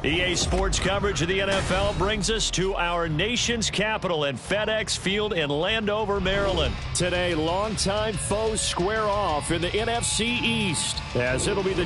EA Sports coverage of the NFL brings us to our nation's capital at FedEx Field in Landover, Maryland. Today, longtime foes square off in the NFC East, as it'll be the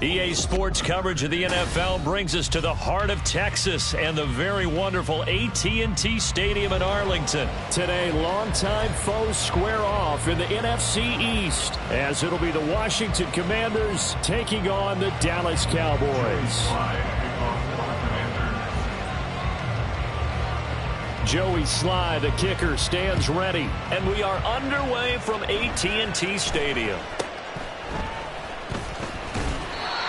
EA Sports coverage of the NFL brings us to the heart of Texas and the very wonderful AT&T Stadium in Arlington. Today, longtime foes square off in the NFC East, as it'll be the Washington Commanders taking on the Dallas Cowboys. Joey Sly, the kicker, stands ready, and we are underway from AT&T Stadium.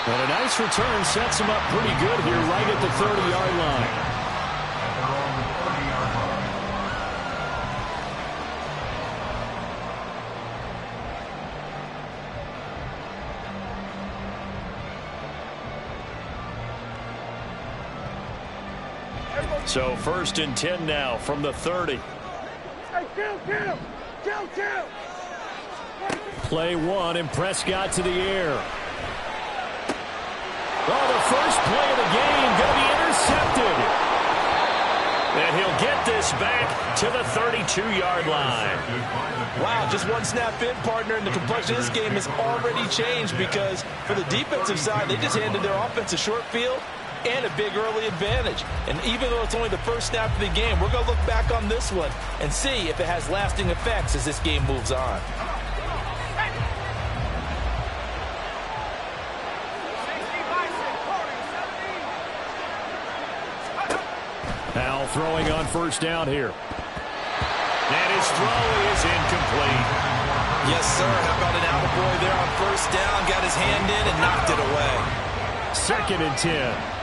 And a nice return sets him up pretty good here right at the 30-yard line. So 1st and 10 now from the 30. Play one, and Prescott to the air. Oh, the first play of the game going to be intercepted. And he'll get this back to the 32-yard line. Wow, just one snap in, partner, and the complexion of this game has already changed because for the defensive side, they just handed their offense a short field and a big early advantage. And even though it's only the first snap of the game, we're going to look back on this one and see if it has lasting effects as this game moves on. Now throwing on first down here. And his throw is incomplete. Yes, sir. How about an attaboy there on first down? Got his hand in and knocked it away. 2nd and 10.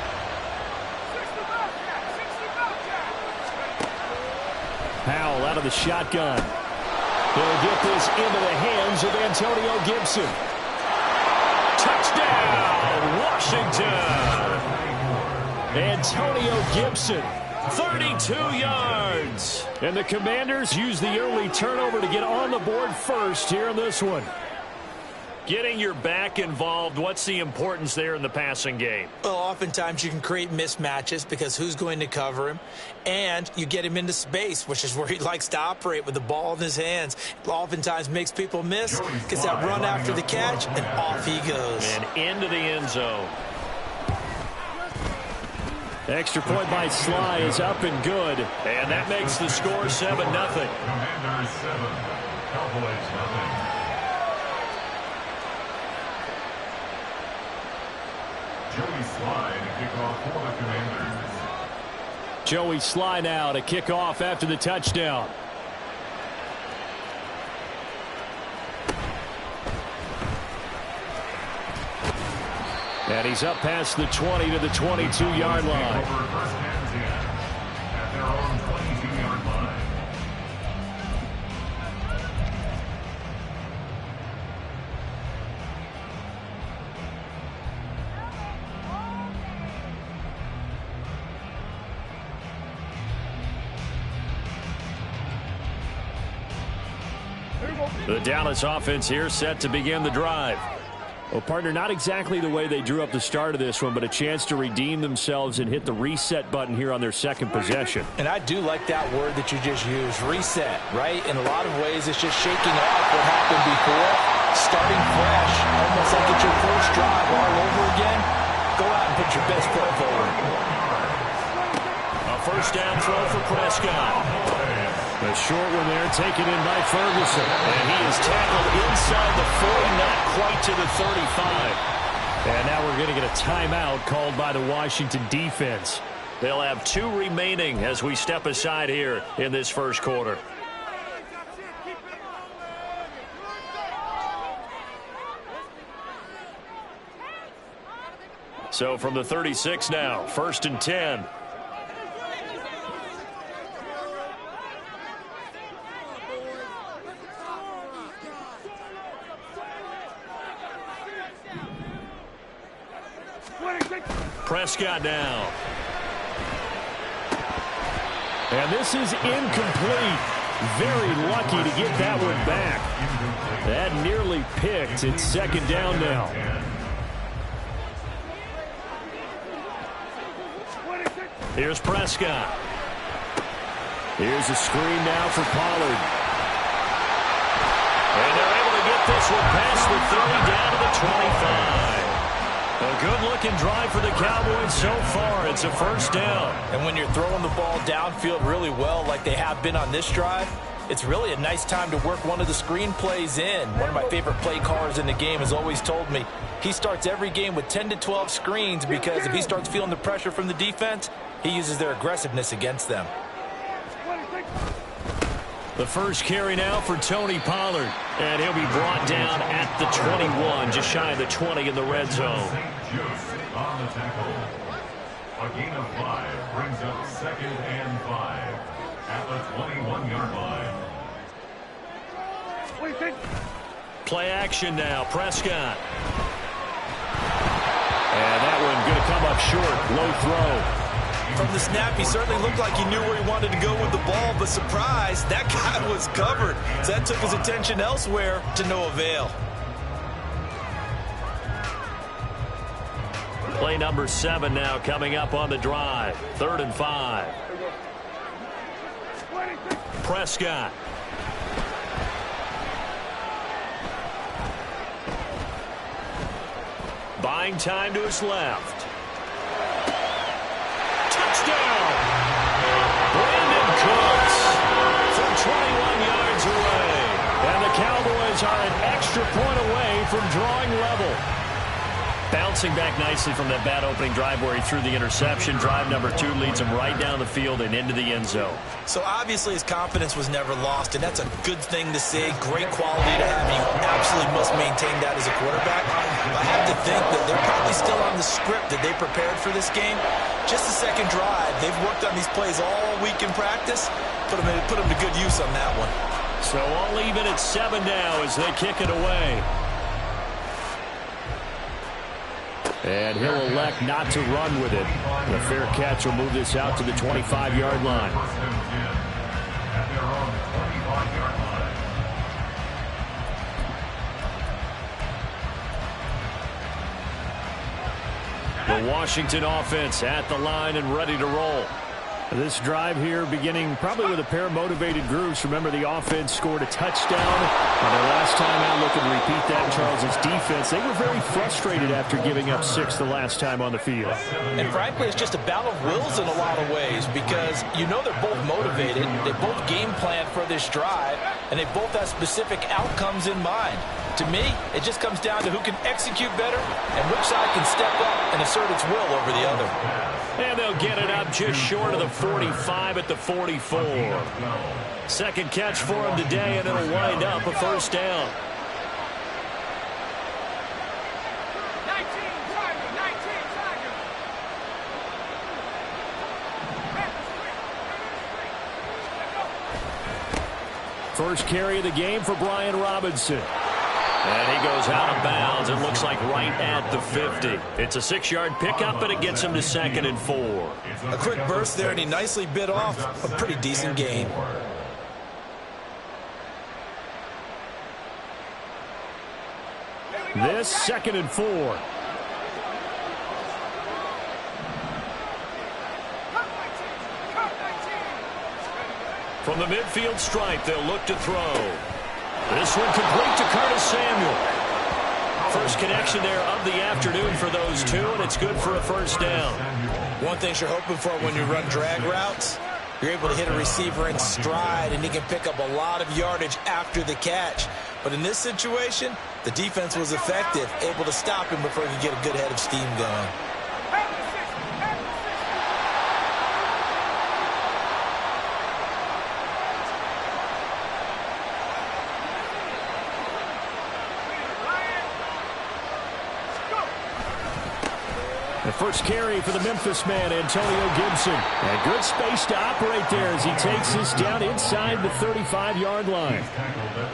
Powell out of the shotgun. He'll get this into the hands of Antonio Gibson. Touchdown, Washington. Antonio Gibson, 32 yards. And the Commanders use the early turnover to get on the board first here in this one. Getting your back involved, what's the importance there in the passing game? Well, oftentimes you can create mismatches because who's going to cover him? And you get him into space, which is where he likes to operate with the ball in his hands. It oftentimes makes people miss, gets that run after the catch, and off he goes. And into the end zone. Extra point by Sly is up and good. And that makes the score 7-0. Commanders 7, Cowboys 0. Joey Sly to kick off for the Commanders. Joey Sly now to kick off after the touchdown. And he's up past the 20 to the 22-yard line. First hands in at their own 22-yard line. The Dallas offense here set to begin the drive. Well, partner, not exactly the way they drew up the start of this one, but a chance to redeem themselves and hit the reset button here on their second possession. And I do like that word that you just used, reset, right? In a lot of ways, it's just shaking off what happened before, starting fresh, almost like it's your first drive all over again. Go out and put your best foot forward. A first down throw for Prescott. A short one there, taken in by Ferguson. And he is tackled inside the 40, not quite to the 35. And now we're going to get a timeout called by the Washington defense. They'll have 2 remaining as we step aside here in this first quarter. So from the 36 now, 1st and 10. Prescott now. And this is incomplete. Very lucky to get that one back. That nearly picked. It's 2nd down now. Here's Prescott. Here's a screen now for Pollard. And they're able to get this one past the 30 down to the 25. A good-looking drive for the Cowboys so far. It's a first down. And when you're throwing the ball downfield really well like they have been on this drive, it's really a nice time to work one of the screen plays in. One of my favorite play callers in the game has always told me he starts every game with 10 to 12 screens because if he starts feeling the pressure from the defense, he uses their aggressiveness against them. The first carry now for Tony Pollard. And he'll be brought down at the 21, just shy of the 20 in the red zone. St. Joseph on the tackle. A gain of 5 brings up 2nd and 5 at the 21-yard line. Play action now, Prescott. And that one going to come up short, low throw. From the snap, he certainly looked like he knew where he wanted to go with the ball, but surprise, that guy was covered. So that took his attention elsewhere to no avail. Play number 7 now coming up on the drive. 3rd and 5. Prescott. Buying time to his left. Touchdown! Brandon Cooks from 21 yards away. And the Cowboys are an extra point away from drawing level. Bouncing back nicely from that bad opening drive where he threw the interception. Drive number 2 leads him right down the field and into the end zone. So obviously his confidence was never lost, and that's a good thing to see. Great quality to have. You absolutely must maintain that as a quarterback. I have to think that they're probably still on the script that they prepared for this game. Just the second drive. They've worked on these plays all week in practice. Put them to good use on that one. So all even at 7 now as they kick it away. And he'll elect not to run with it. The fair catch will move this out to the 25-yard line. The Washington offense at the line and ready to roll. This drive here beginning probably with a pair of motivated groups. Remember, the offense scored a touchdown. Their last time out, looking to repeat that. Charles' defense, they were very frustrated after giving up 6 the last time on the field. And frankly, it's just a battle of wills in a lot of ways because you know they're both motivated. They both game plan for this drive, and they both have specific outcomes in mind. To me, it just comes down to who can execute better and which side can step up and assert its will over the other. And they'll get it up just short of the 45 at the 44. Second catch for him today, and it'll wind up a first down. First carry of the game for Brian Robinson. And he goes out of bounds. It looks like right at the 50. It's a 6-yard pickup, but it gets him to 2nd and 4. A quick burst there, and he nicely bit off a pretty decent gain. This 2nd and 4. From the midfield stripe, they'll look to throw. This one complete to Curtis Samuel. First connection there of the afternoon for those two, and it's good for a first down. One thing you're hoping for when you run drag routes, you're able to hit a receiver in stride, and he can pick up a lot of yardage after the catch. But in this situation, the defense was effective, able to stop him before he could get a good head of steam going. The first carry for the Memphis man, Antonio Gibson. And good space to operate there as he takes this down inside the 35-yard line.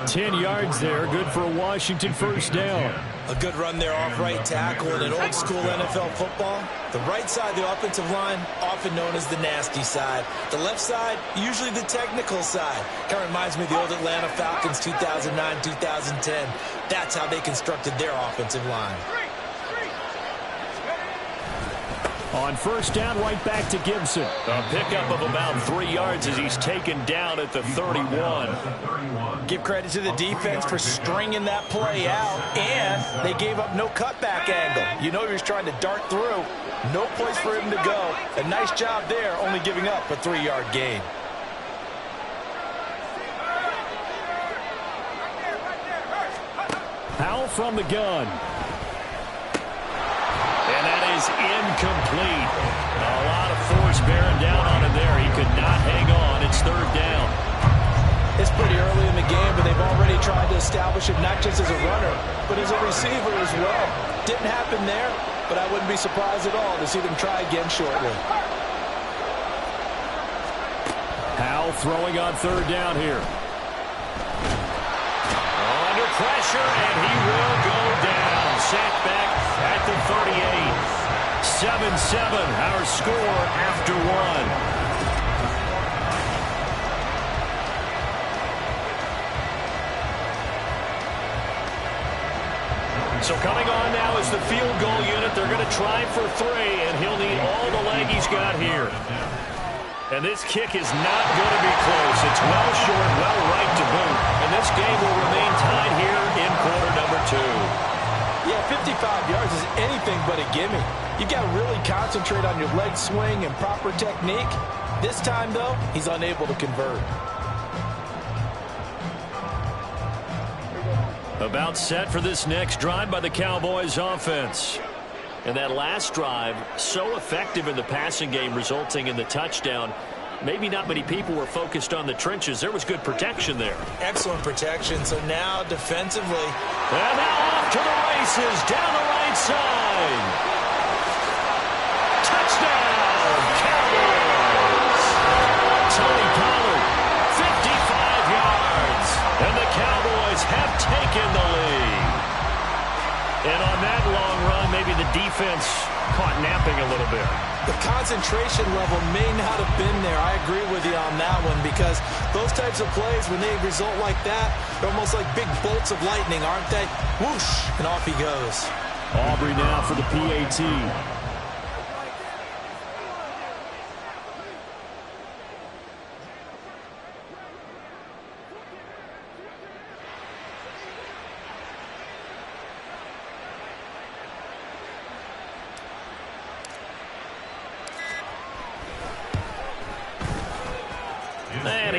10 yards there, good for a Washington first down. A good run there off right tackle in an old-school NFL football. The right side of the offensive line, often known as the nasty side. The left side, usually the technical side. Kind of reminds me of the old Atlanta Falcons 2009-2010. That's how they constructed their offensive line. On first down, right back to Gibson. A pickup of about 3 yards as he's taken down at the 31. Give credit to the defense for stringing that play out, and they gave up no cutback angle. You know he was trying to dart through. No place for him to go. A nice job there, only giving up a 3-yard gain. Powell from the gun. And that is incomplete. A lot of force bearing down on him there. He could not hang on. It's third down. It's pretty early in the game, but they've already tried to establish him not just as a runner, but as a receiver as well. Didn't happen there, but I wouldn't be surprised at all to see them try again shortly. Powell throwing on third down here. Under pressure, and he will go down. Sacked back at the 38. 7-7, our score after one. So coming on now is the field goal unit. They're going to try for 3, and he'll need all the leg he's got here. And this kick is not going to be close. It's well short, well right to boot. And this game will remain tied here in quarter number 2. Yeah, 55 yards is anything but a gimme. You've got to really concentrate on your leg swing and proper technique. This time, though, he's unable to convert. About set for this next drive by the Cowboys offense. And that last drive, so effective in the passing game, resulting in the touchdown. Maybe not many people were focused on the trenches. There was good protection there. Excellent protection. So now defensively. And now off to the races down the right side. Touchdown, Cowboys. Tony Pollard, 55 yards. And the Cowboys have taken the lead. And on that long run, maybe the defense caught napping a little bit. The concentration level may not have been there. I agree with you on that one because those types of plays, when they result like that, they're almost like big bolts of lightning, aren't they? Whoosh, and off he goes. Aubrey now for the PAT.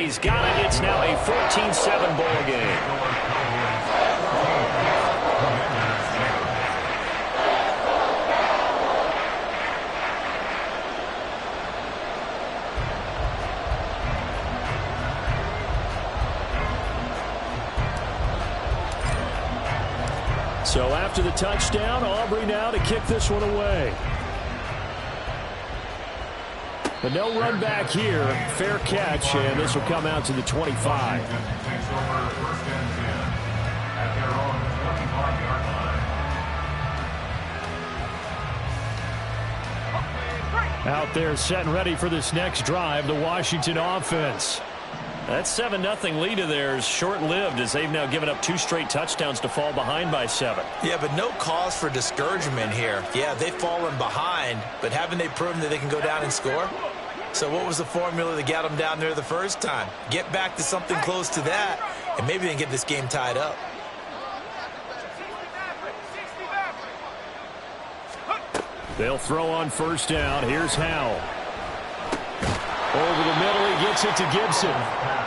he's got it. It's now a 14-7 ball game. So after the touchdown, Aubrey now to kick this one away. But no run back here. Fair catch, and this will come out to the 25. Out there set and ready for this next drive, the Washington offense. That 7-0 lead of theirs short-lived as they've now given up 2 straight touchdowns to fall behind by 7. Yeah, but no cause for discouragement here. Yeah, they've fallen behind, but haven't they proven that they can go down and score? So what was the formula that got them down there the first time? Get back to something close to that, and maybe they can get this game tied up. They'll throw on first down. Here's Howell. Over the middle, he gets it to Gibson.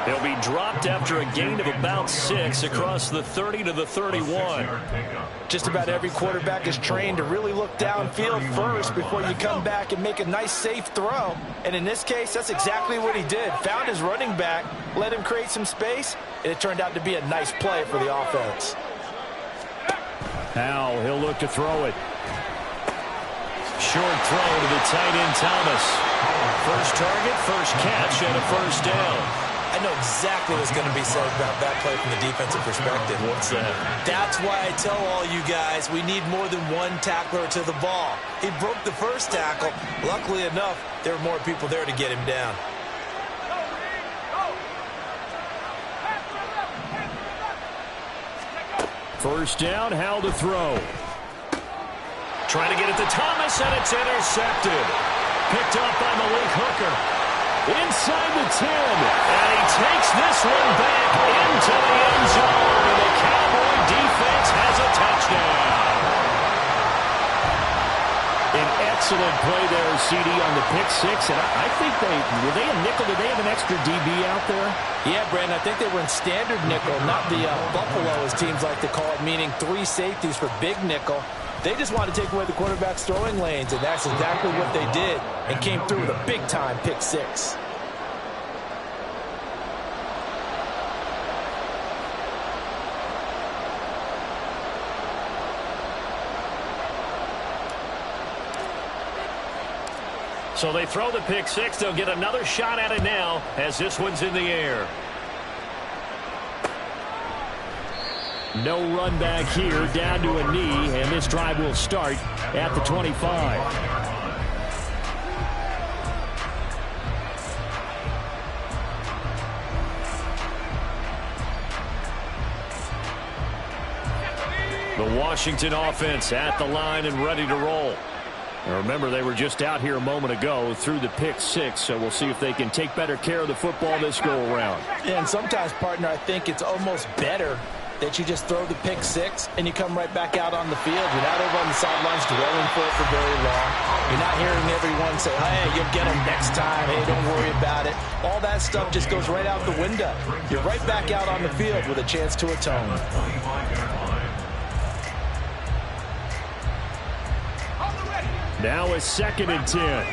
They'll be dropped after a gain of about 6 across the 30 to the 31. Just about every quarterback is trained to really look downfield first before you come back and make a nice, safe throw. And in this case, that's exactly what he did. Found his running back, let him create some space, and it turned out to be a nice play for the offense. Howell, he'll look to throw it. Short throw to the tight end, Thomas. First target, first catch, and a first down. I know exactly what's going to be said about that play from the defensive perspective. What's that? That's why I tell all you guys we need more than one tackler to the ball. He broke the first tackle. Luckily enough, there were more people there to get him down. First down, Howell to throw. Trying to get it to Thomas, and it's intercepted. Picked up by Malik Hooker. Inside the 10. And he takes this one back into the end zone. And the Cowboy defense has a touchdown. An excellent play there, CD, on the pick 6. And I think were they a nickel? Did they have an extra DB out there? Yeah, Brandon, I think they were in standard nickel, not the Buffalo, as teams like to call it, meaning 3 safeties for big nickel. They just wanted to take away the quarterback's throwing lanes, and that's exactly what they did, and came through with a big-time pick 6. So they throw the pick 6. They'll get another shot at it now as this one's in the air. No run back here, down to a knee, and this drive will start at the 25. The Washington offense at the line and ready to roll. Now remember, they were just out here a moment ago through the pick 6, so we'll see if they can take better care of the football this go-around. Yeah, and sometimes, partner, I think it's almost better that you just throw the pick 6 and you come right back out on the field. You're not over on the sidelines dwelling for it for very long. You're not hearing everyone say, hey, you'll get them next time. Hey, don't worry about it. All that stuff just goes right out the window. You're right back out on the field with a chance to atone. Now a 2nd and 10.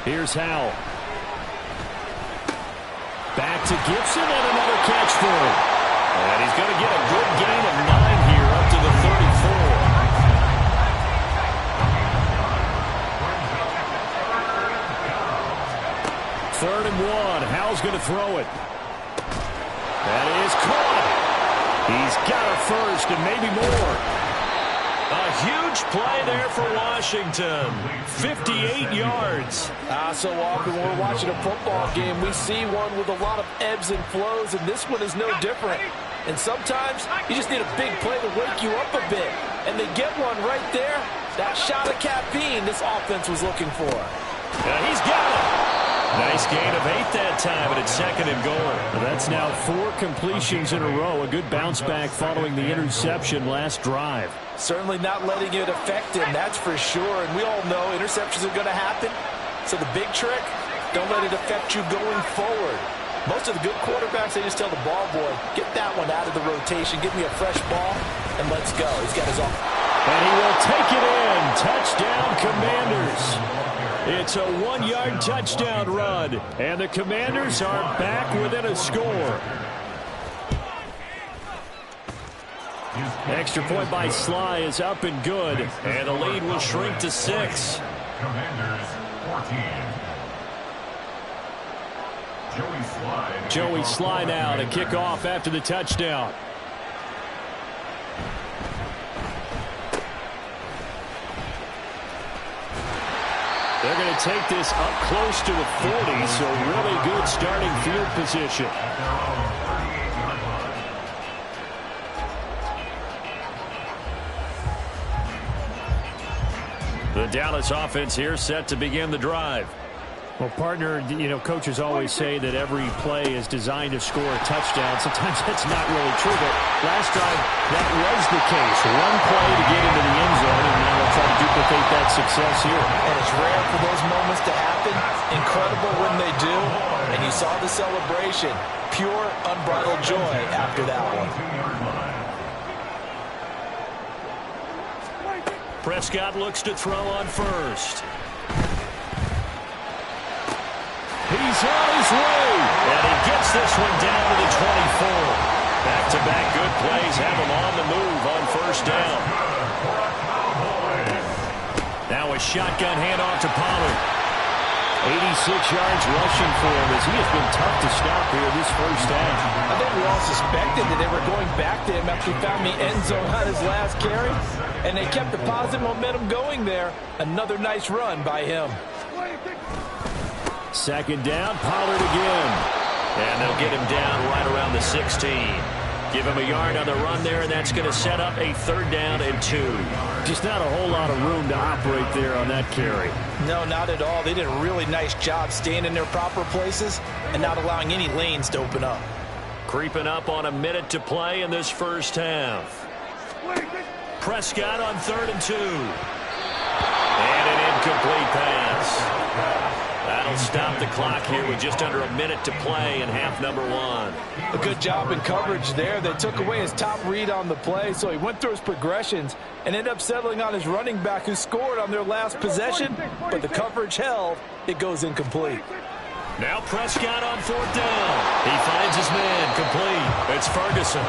Here's Howell. Back to Gibson, and another catch for him. And he's going to get a good gain of 9 here up to the 34. 3rd and 1. Howell's going to throw it. That is caught. He's got a first and maybe more. A huge play there for Washington. 58 yards. So often when we're watching a football game, we see one with a lot of ebbs and flows, and this one is no different. And sometimes you just need a big play to wake you up a bit. And they get one right there. That shot of caffeine this offense was looking for. He's got it. Nice Nice gain of 8 that time, and it's 2nd and goal. That's now 4 completions in a row. A good bounce back following the interception last drive. Certainly not letting it affect him, that's for sure. And we all know interceptions are going to happen. So the big trick, don't let it affect you going forward. Most of the good quarterbacks, they just tell the ball boy, get that one out of the rotation, give me a fresh ball, and let's go. He's got his own. And he will take it in. Touchdown, Commanders. It's a 1-yard touchdown run, and the Commanders are back within a score. Extra point by Sly is up and good, and the lead will shrink to 6. Commanders 14. Joey Sly now to kick off after the touchdown. They're going to take this up close to the 40, so really good starting field position. The Dallas offense here set to begin the drive. Well, partner, coaches always say that every play is designed to score a touchdown. Sometimes that's not really true, but last drive, that was the case. One play to get into the end zone, and now they'll try to duplicate that success here. And it's rare for those moments to happen. Incredible when they do. And you saw the celebration. Pure, unbridled joy after that one. Prescott looks to throw on first. He's on his way. And he gets this one down to the 24. Back-to-back good plays have him on the move on first down. Now a shotgun handoff to Pollard. 86 yards rushing for him as he has been tough to stop here this first half. I think we all suspected that they were going back to him after he found the end zone on his last carry. And they kept the positive momentum going there. Another nice run by him. 2nd down, Pollard again. And they'll get him down right around the 16. Give him a yard on the run there, and that's going to set up a 3rd down and 2. Just not a whole lot of room to operate there on that carry. No, not at all. They did a really nice job staying in their proper places and not allowing any lanes to open up. Creeping up on a minute to play in this first half. Prescott on 3rd and 2. And an incomplete pass. That'll stop the clock here with just under a minute to play in half number 1. A good job in coverage there. They took away his top read on the play, so he went through his progressions and ended up settling on his running back who scored on their last possession, but the coverage held. It goes incomplete. Now Prescott on 4th down. He finds his man complete. It's Ferguson.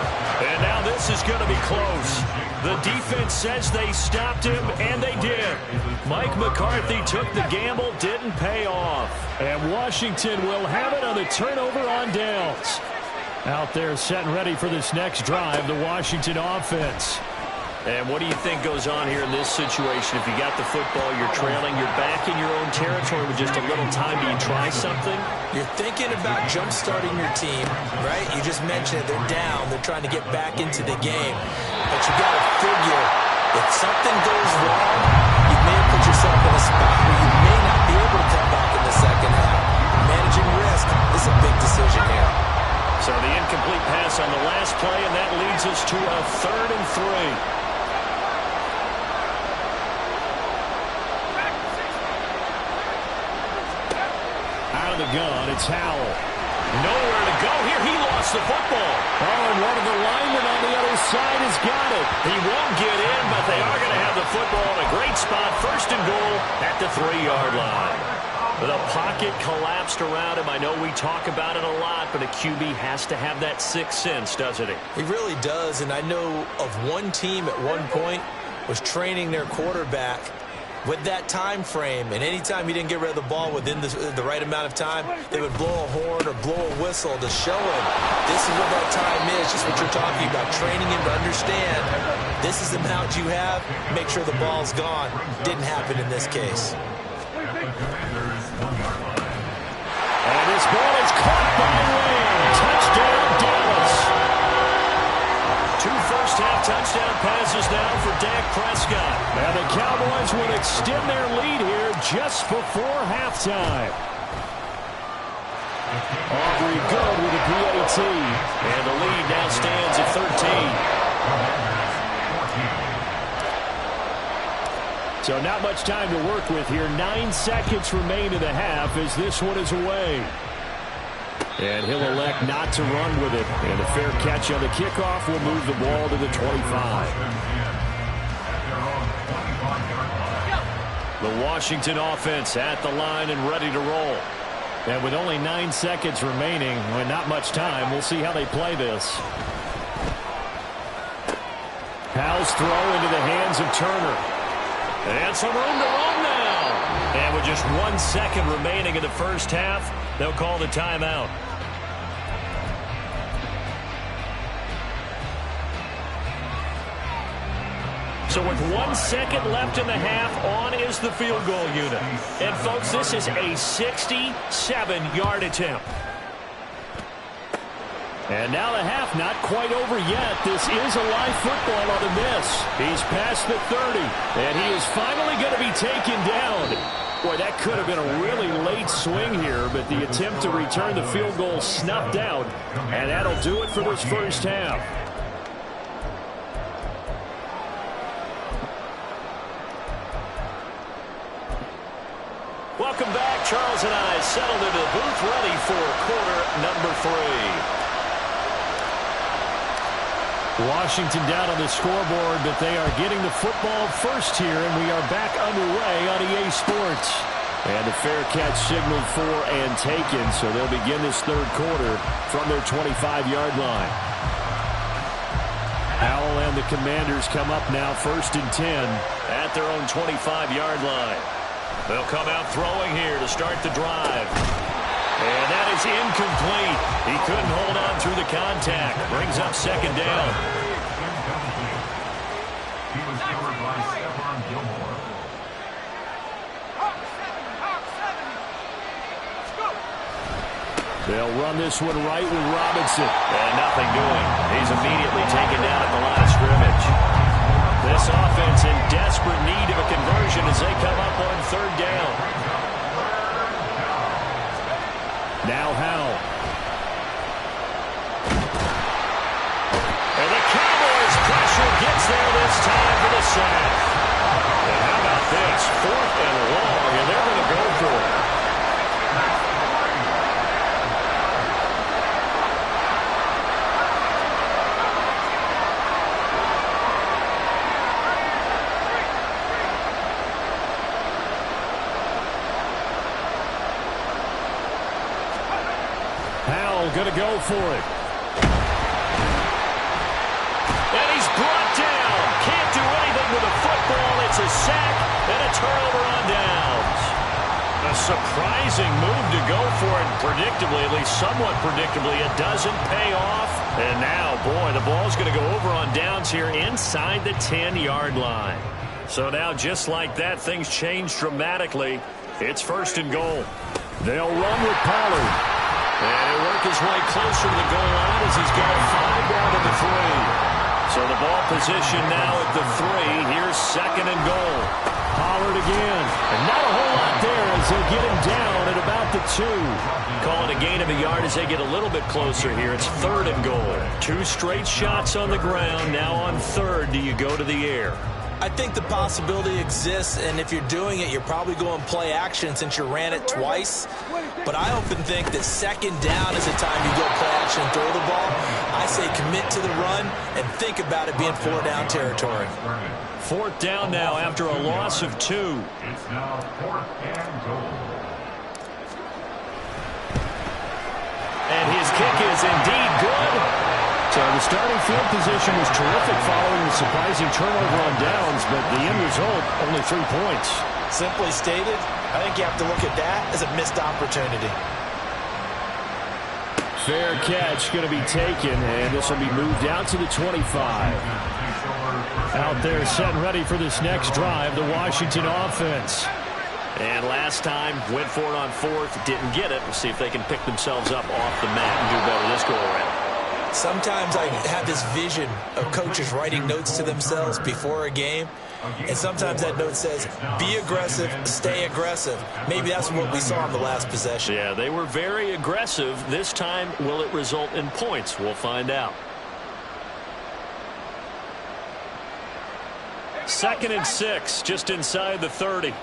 And now this is going to be close. The defense says they stopped him, and they did. Mike McCarthy took the gamble, didn't pay off. And Washington will have it on the turnover on downs. Out there set and ready for this next drive, the Washington offense. And what do you think goes on here in this situation? If you got the football, you're trailing, you're back in your own territory with just a little time. Do you try something? You're thinking about jump-starting your team, right? You just mentioned it. They're down. They're trying to get back into the game. But you got to figure, if something goes wrong, you may have put yourself in a spot where you may not be able to come back in the second half. Managing risk is a big decision here. So the incomplete pass on the last play, and that leads us to a 3rd and 3. Out of the gun, it's Howell. Nowhere to go here. He lost the football. Oh, and one of the linemen on the other side has got it. He won't get in, but they are going to have the football in a great spot. 1st and goal at the 3-yard line. The pocket collapsed around him. I know we talk about it a lot, but a QB has to have that sixth sense, doesn't he? He really does, and I know of one team at one point was training their quarterback with that time frame, and anytime he didn't get rid of the ball within the right amount of time, they would blow a horn or blow a whistle to show him this is what that time is, just what you're talking about, training him to understand this is the amount you have, make sure the ball's gone. Didn't happen in this case. And this ball is caught by Lamb. Touchdown, Dallas. 2 first-half touchdown passes now for Dak Prescott. And the Cowboys will extend their lead here just before halftime. Aubrey good with a PAT. And the lead now stands at 13. So not much time to work with here. 9 seconds remain in the half as this one is away. And he'll elect not to run with it. And a fair catch on the kickoff will move the ball to the 25. The Washington offense at the line and ready to roll. And with only 9 seconds remaining, and not much time, we'll see how they play this. Powell's throw into the hands of Turner. And some room to run now. And with just 1 second remaining in the first half, they'll call the timeout. So with 1 second left in the half, on is the field goal unit. And folks, this is a 67-yard attempt. And now the half not quite over yet. This is a live football on the miss. He's past the 30, and he is finally going to be taken down. Boy, that could have been a really late swing here, but the attempt to return the field goal snuffed out, and that'll do it for this first half. Welcome back. Charles and I settled into the booth ready for quarter number 3. Washington down on the scoreboard, but they are getting the football first here, and we are back underway on EA Sports. And a fair catch signaled for and taken, so they'll begin this third quarter from their 25-yard line. Howell and the Commanders come up now first and 10 at their own 25-yard line. They'll come out throwing here to start the drive. And that is incomplete. He couldn't hold on through the contact. Brings up second down. He was covered by Stephon Gilmore. They'll run this one right with Robinson. And nothing doing. He's immediately taken down at the line of scrimmage. This offense in desperate need of a conversion as they come up on third down. Now Howell. And the Cowboys pressure gets there this time for the sack. And how about this? 4th and long, and they're going to go for it. Going to go for it. And he's brought down. Can't do anything with a football. It's a sack and a turnover on downs. A surprising move to go for it. Predictably, at least somewhat predictably, it doesn't pay off. And now, boy, the ball's going to go over on downs here inside the 10-yard line. So now, just like that, things change dramatically. It's first and goal. They'll run with Pollard. And he'll work his way closer to the goal line as he's got 5 down to the 3. So the ball position now at the 3. Here's second and goal. Pollard again. And not a whole lot there as they get him down at about the 2. Call it a gain of a yard as they get a little bit closer here. It's third and goal. 2 straight shots on the ground. Now on third, do you go to the air? I think the possibility exists, and if you're doing it, you're probably going play action since you ran it twice. But I often think that second down is the time you go play action and throw the ball. I say commit to the run and think about it being 4-down territory. 4th down now after a loss of 2. It's now 4th and goal. And his kick is indeed good. So the starting field position was terrific following the surprising turnover on downs, but the end result, only 3 points. Simply stated, I think you have to look at that as a missed opportunity. Fair catch going to be taken, and this will be moved out to the 25. Out there set and ready for this next drive, the Washington offense. And last time, went for it on 4th, didn't get it. We'll see if they can pick themselves up off the mat and do better this go around. Sometimes I have this vision of coaches writing notes to themselves before a game, and sometimes that note says, be aggressive, stay aggressive. Maybe that's what we saw in the last possession. Yeah, they were very aggressive. This time, will it result in points? We'll find out. 2nd and 6, just inside the 30.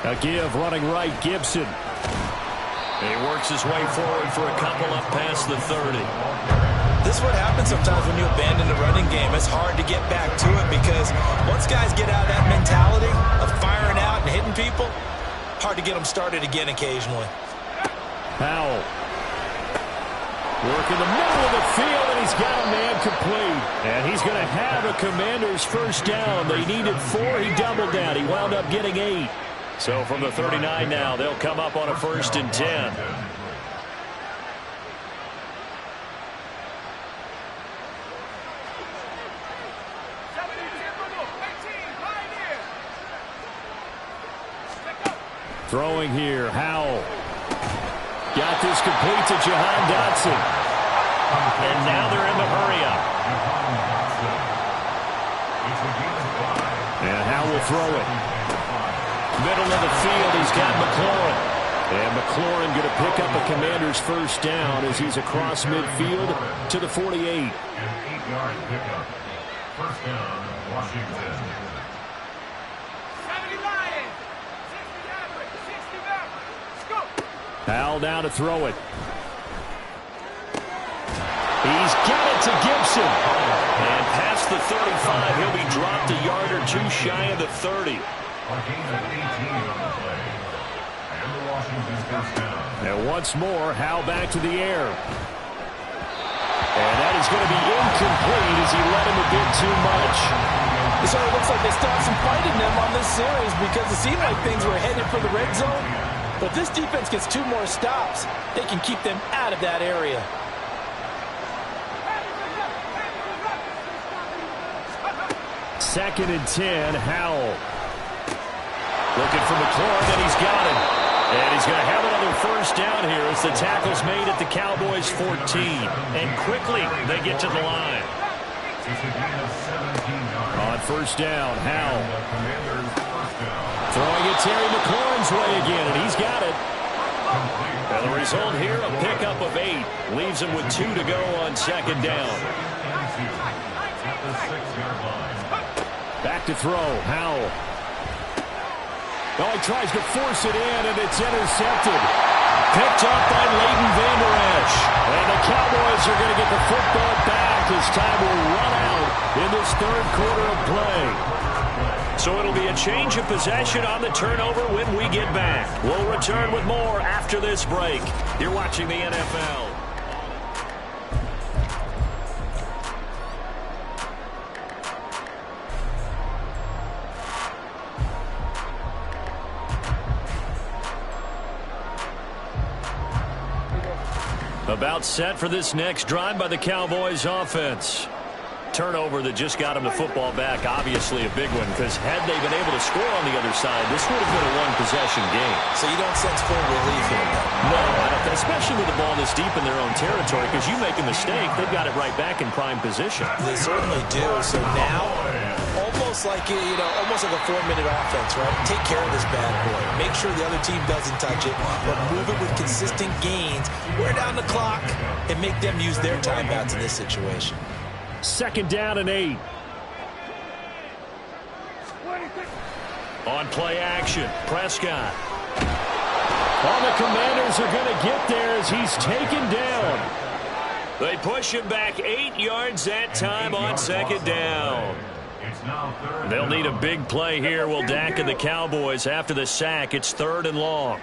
A give running right, Gibson. He works his way forward for a couple up past the 30. This is what happens sometimes when you abandon the running game. It's hard to get back to it because once guys get out of that mentality of firing out and hitting people, hard to get them started again occasionally. Powell. Work in the middle of the field, and he's got a man complete. And he's going to have a Commanders first down. They needed 4. He doubled down. He wound up getting 8. So from the 39 now, they'll come up on a 1st and 10. Throwing here, Howell. Got this complete to Jahan Dotson. And now they're in the hurry-up. And Howell will throw it. Middle of the field, he's got McLaurin. And McLaurin going to pick up a Commander's first down as he's across midfield to the 48. An 8-yard pickup. First down, Washington. 70 Lions, 60 average, 60 back. Let's go. Powell down to throw it. He's got it to Gibson. And past the 35, he'll be dropped a yard or two shy of the 30. A gain of 18 on the play. And the Washington first down. And once more, Howell back to the air. And that is going to be incomplete as he let him a bit too much. So it looks like they still have some fight in them on this series because it seemed like things were headed for the red zone. But this defense gets 2 more stops. They can keep them out of that area. 2nd and 10, Howell. Looking for McLaurin, and he's got him. And he's going to have another first down here as the tackle's made at the Cowboys' 14. And quickly, they get to the line. It's a gain of 17 yards. On first down, Howell. The Commanders first down. Throwing it Terry McLaurin's way again, and he's got it. And the result here, a pickup of 8. Leaves him with 2 to go on 2nd down. At the 6-yard line. Back to throw, Howell. Oh, he tries to force it in, and it's intercepted. Picked up by Leighton Vander Esch. And the Cowboys are going to get the football back as time will run out in this 3rd quarter of play. So it'll be a change of possession on the turnover when we get back. We'll return with more after this break. You're watching the NFL. About set for this next drive by the Cowboys offense. Turnover that just got him the football back, obviously a big one, because had they been able to score on the other side, this would have been a one-possession game. So you don't sense full relief here, though? No, I don't, especially with the ball this deep in their own territory, because you make a mistake, they've got it right back in prime position. They certainly do. So now, almost like almost like a 4-minute offense, right? Take care of this bad boy. Make sure the other team doesn't touch it, but move it with consistent gains. Wear down the clock and make them use their timeouts in this situation. 2nd down and 8. On play action, Prescott. All the Commanders are going to get there as he's taken down. They push him back 8 yards that time on 2nd down. They'll need a big play here, will Dak and the Cowboys after the sack. It's 3rd and long.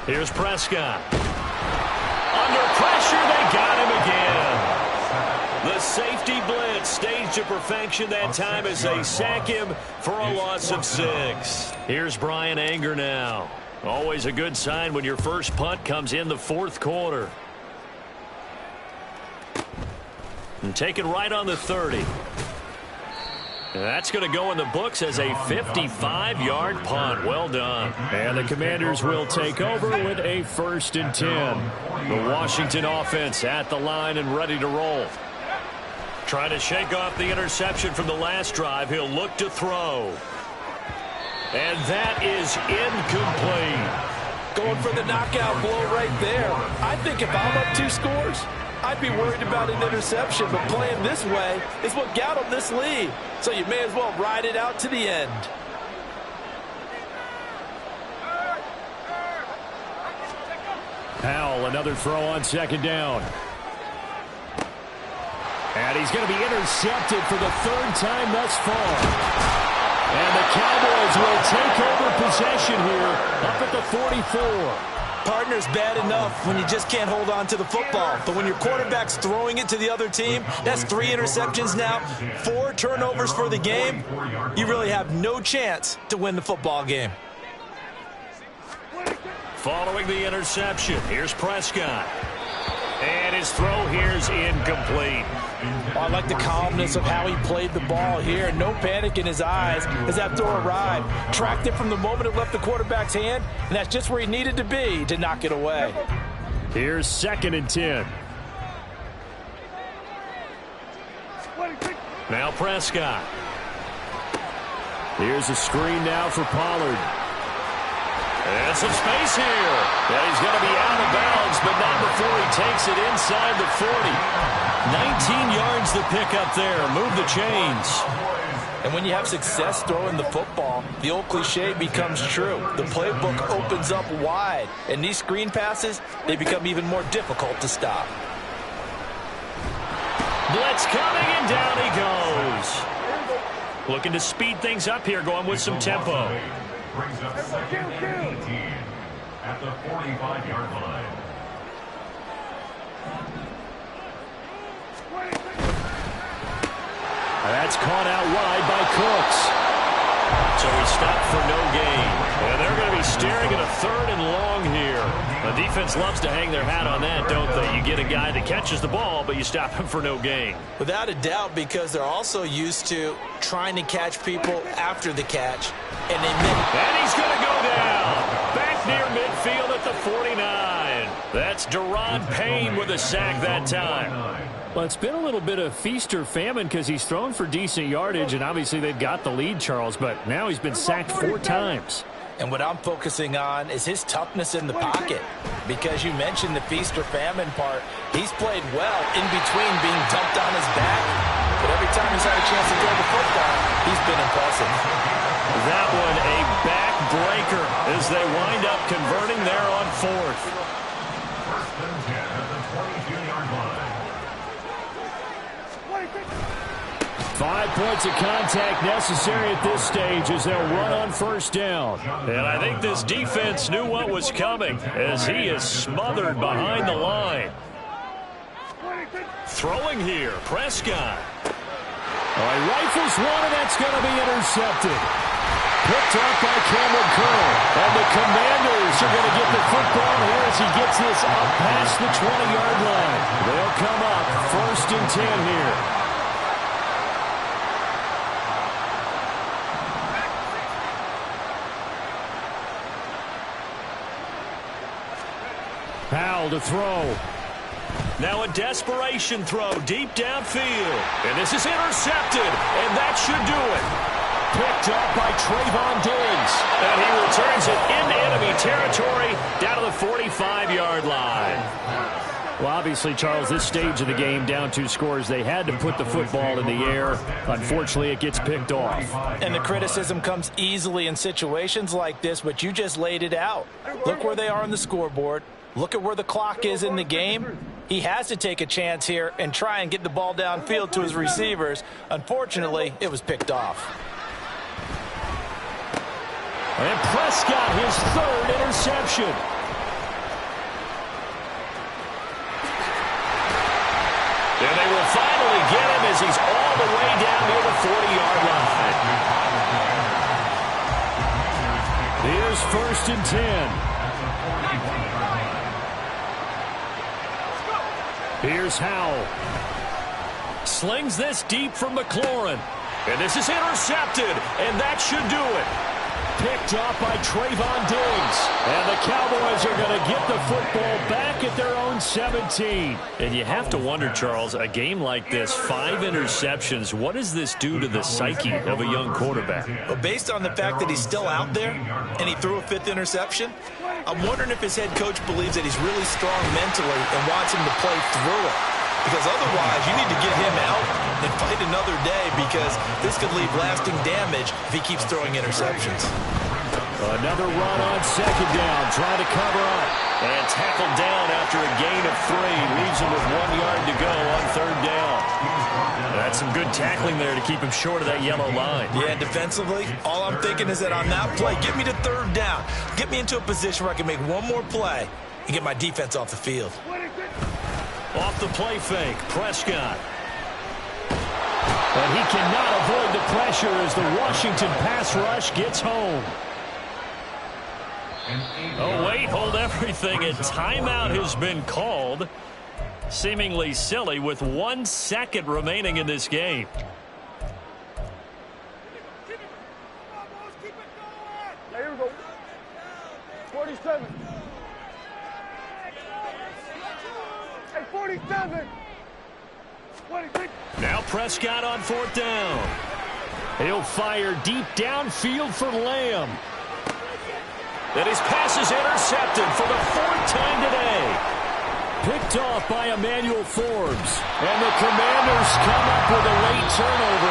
Here's Prescott. Under pressure, they got him again. The safety blitz staged to perfection that time as they sack him for a loss of 6. Here's Brian Anger now. Always a good sign when your first punt comes in the 4th quarter. And taken right on the 30. And that's going to go in the books as a 55-yard punt. Well done. And the Commanders will take over with a 1st and 10. The Washington offense at the line and ready to roll. Trying to shake off the interception from the last drive. He'll look to throw. And that is incomplete. Going for the knockout blow right there. I think if I'm up 2 scores, I'd be worried about an interception, but playing this way is what got them this lead. So you may as well ride it out to the end. Powell, another throw on 2nd down. And he's going to be intercepted for the 3rd time thus far. And the Cowboys will take over possession here up at the 44. Partner's bad enough when you just can't hold on to the football. But when your quarterback's throwing it to the other team, that's 3 interceptions now, 4 turnovers for the game. You really have no chance to win the football game. Following the interception, here's Prescott. And his throw here's incomplete. I like the calmness of how he played the ball here. No panic in his eyes as that throw arrived. Tracked it from the moment it left the quarterback's hand, and that's just where he needed to be to knock it away. Here's 2nd and 10. Now Prescott. Here's a screen now for Pollard. And some space here. And he's going to be out of bounds, but not before he takes it inside the 40. 19 yards to pick up there. Move the chains. And when you have success throwing the football, the old cliche becomes true. The playbook opens up wide. And these screen passes, they become even more difficult to stop. Blitz coming, and down he goes. Looking to speed things up here, going with some tempo. Brings up 2nd and 18 at the 45-yard line. That's caught out wide by Cooks. So he stopped for no gain. And they're going to be staring at a 3rd and long here. The defense loves to hang their hat on that, don't they? You get a guy that catches the ball, but you stop him for no gain. Without a doubt, because they're also used to trying to catch people after the catch. And he's going to go down. Back near midfield at the 49. That's Daron Payne with a sack that time. Well, it's been a little bit of feast or famine because he's thrown for decent yardage, and obviously they've got the lead, Charles, but now he's been sacked 4 times. And what I'm focusing on is his toughness in the pocket. Because you mentioned the feast or famine part. He's played well in between being dumped on his back. But every time he's had a chance to throw the football, he's been impressive. That one a backbreaker as they wind up converting there on 4th. 1st and 10 at the 22-yard line. 5 points of contact necessary at this stage as they'll run on 1st down. And I think this defense knew what was coming as he is smothered behind the line. Throwing here, Prescott. He rifles one, and that's going to be intercepted. Picked up by Cameron Curl. And the Commanders are going to get the football here as he gets this up past the 20-yard line. They'll come up 1st and 10 here. Powell to throw. Now a desperation throw deep downfield. And this is intercepted, and that should do it. Picked up by Trayvon Diggs. And he returns it into enemy territory down to the 45-yard line. Well, obviously, Charles, this stage of the game, down 2 scores, they had to put the football in the air. Unfortunately, it gets picked off. And the criticism comes easily in situations like this, but you just laid it out. Look where they are on the scoreboard. Look at where the clock is in the game. He has to take a chance here and try and get the ball downfield to his receivers. Unfortunately, it was picked off. And Prescott, his 3rd interception. And they will finally get him as he's all the way down near the 40-yard line. Here's 1st and 10. Here's Howell. Slings this deep from McLaurin. And this is intercepted, and that should do it. Picked off by Trayvon Diggs. And the Cowboys are going to get the football back at their own 17. And you have to wonder, Charles, a game like this, 5 interceptions, what does this do to the psyche of a young quarterback? Well, based on the fact that he's still out there and he threw a 5th interception, I'm wondering if his head coach believes that he's really strong mentally and wants him to play through it. Because otherwise, you need to get him out and fight another day, because this could leave lasting damage if he keeps throwing interceptions. Another run on 2nd down, trying to cover up. And tackled down after a gain of 3. Leaves him with 1 yard to go on 3rd down. That's some good tackling there to keep him short of that yellow line. Yeah, defensively, all I'm thinking is that on that play, get me to 3rd down. Get me into a position where I can make one more play and get my defense off the field. Off the play fake, Prescott. And he cannot avoid the pressure as the Washington pass rush gets home. Oh, wait, hold everything. A timeout has been called. Seemingly silly with 1 second remaining in this game. There we go. 47. Hey, 47. 26. Now Prescott on 4th down. He'll fire deep downfield for Lamb. And his pass is intercepted for the 4th time today. Picked off by Emmanuel Forbes. And the Commanders come up with a late turnover.